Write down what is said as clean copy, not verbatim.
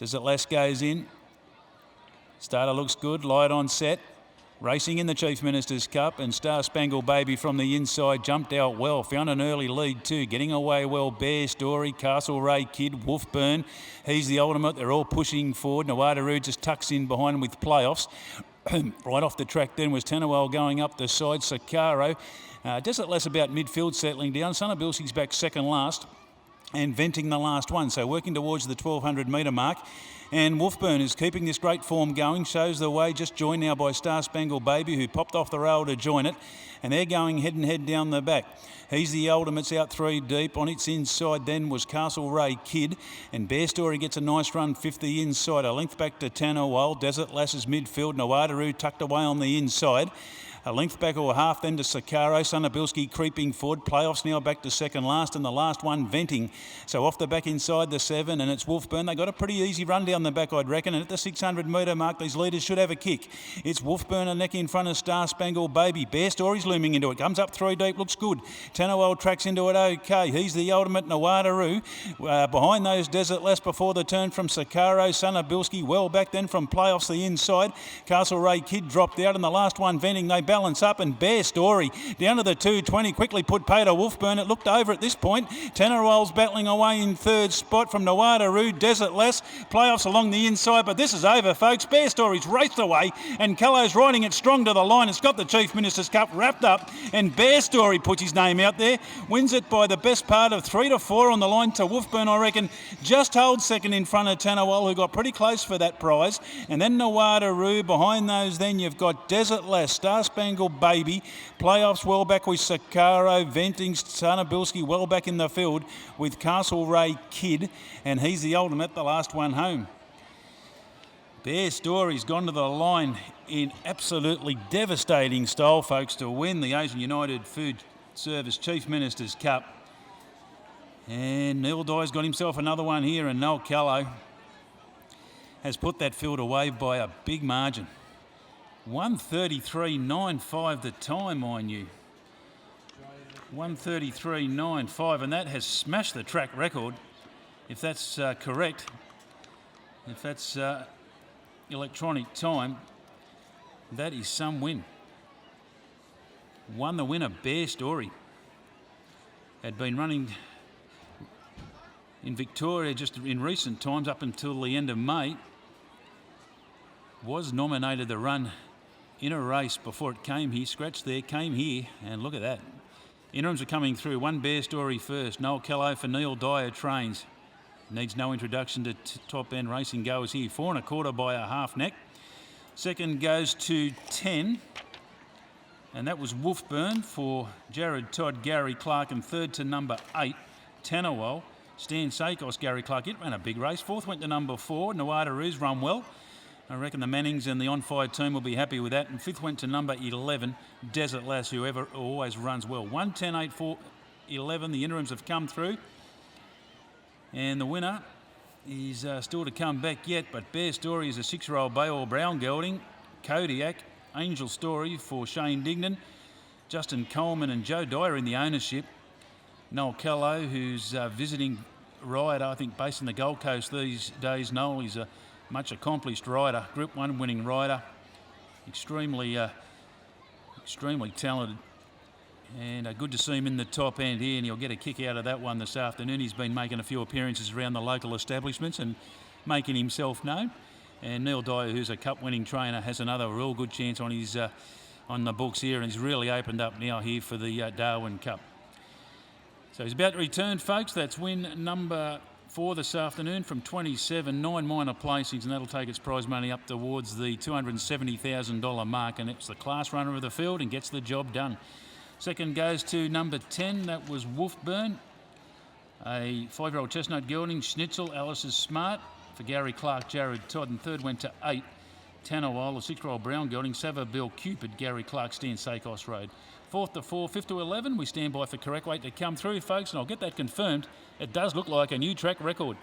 Desert Lass goes in. Starter looks good. Light on set. Racing in the Chief Minister's Cup, and Star Spangled Baby from the inside jumped out well. Found an early lead too. Getting away well, Bear Story, Castlereagh Kid, Wolfburn. He's the ultimate. They're all pushing forward. Nawadaroo just tucks in behind them with Playoffs. Right off the track then was Tanawal going up the side. Sakaro. Desert Lass about midfield settling down. Sunabilski's back second last and Venting the last one. So working towards the 1200 metre mark. And Wolfburn is keeping this great form going, shows the way, just joined now by Star Spangled Baby, who popped off the rail to join it. And they're going head and head down the back. He's the ultimates out 3 deep. On its inside then was Castlereagh Kid. And Bear Story gets a nice run, 50 inside. A length back to Tanawal. Desert Lass's midfield. Nawadaroo tucked away on the inside. A length back or half then to Sakaro. Sunabilski creeping forward. Playoffs now back to second last, and the last one Venting. So off the back inside the 7, and it's Wolfburn. They got a pretty easy run down the back, I'd reckon. And at the 600 metre mark, these leaders should have a kick. It's Wolfburn a neck in front of Star Spangled Baby. Bear Story's looming into it. Comes up 3 deep, looks good. Tanawal tracks into it okay. He's the ultimate Nawadaroo. Behind those Desert Lass before the turn from Sakaro. Sunabilski well back then from Playoffs the inside. Castlereagh Kid dropped out, and the last one Venting. They balance up, and Bear Story down to the 220 quickly put pay to Wolfburn. It looked over at this point. Tanawal's battling away in third spot from Nawadaroo. Desert Lass Playoffs along the inside, but this is over, folks. Bear Story's raced away, and Callo's riding it strong to the line. It's got the Chief Minister's Cup wrapped up, and Bear Story puts his name out there, wins it by the best part of 3 to 4 on the line to Wolfburn, I reckon. Just holds second in front of Tanawal, who got pretty close for that prize, and then Nawadaroo. Behind those then you've got Desert Lass, Star Spangled Baby, Playoffs well back with Sakaro, Venting, Sunabilski well back in the field with Castlereagh Kid, and he's the ultimate, the last one home. Bear Story's gone to the line in absolutely devastating style, folks, to win the Asian United Food Service Chief Minister's Cup. And Neil Dye's got himself another one here, and Noel Callow has put that field away by a big margin. 1:33.95 the time, mind you. 1:33.95, and that has smashed the track record, if that's correct. If that's electronic time, that is some win. Won the winner, Bear Story. Had been running in Victoria just in recent times up until the end of May. Was nominated to run in a race before it came here. Scratched there, came here, and look at that. Interims are coming through. One Bear Story first. Noel Callow for Neil Dyer trains. Needs no introduction to top end racing goers here. 4 1/4 by a half neck. Second goes to 10. And that was Wolfburn for Jared Todd, Gary Clark. And third to number 8, Tanawal. Stan Sakos, Gary Clark. It ran a big race. Fourth went to number 4. Nawadaroo's run well. I reckon the Mannings and the on-fire team will be happy with that. And fifth went to number 11, Desert Lass, who always runs well. 1:10, 8, 4, 11. The interims have come through. And the winner is still to come back yet, but Bear Story is a 6-year-old bay or brown gelding. Kodiak, Angel Story for Shane Dignan. Justin Coleman and Joe Dyer in the ownership. Noel Callow, who's visiting rider, I think based in the Gold Coast these days. Noel is a much accomplished rider, Group 1 winning rider. Extremely talented. And good to see him in the top end here, and he'll get a kick out of that one this afternoon. He's been making a few appearances around the local establishments and making himself known. And Neil Dyer, who's a cup-winning trainer, has another real good chance on his on the books here, and he's really opened up now here for the Darwin Cup. So he's about to return, folks. That's win number 4 this afternoon from 27, 9 minor placings, and that'll take its prize money up towards the $270,000 mark, and it's the class runner of the field and gets the job done. Second goes to number 10, that was Wolfburn, a 5-year-old chestnut gelding. Schnitzel, Alice is Smart for Gary Clark, Jared Todd, and third went to 8, Tanawal, a 6-year-old brown gelding. Savabeel Cupid, Gary Clark, Stan Sakos Road. 4th to 4, 5th to 11, we stand by for correct weight to come through, folks, and I'll get that confirmed. It does look like a new track record.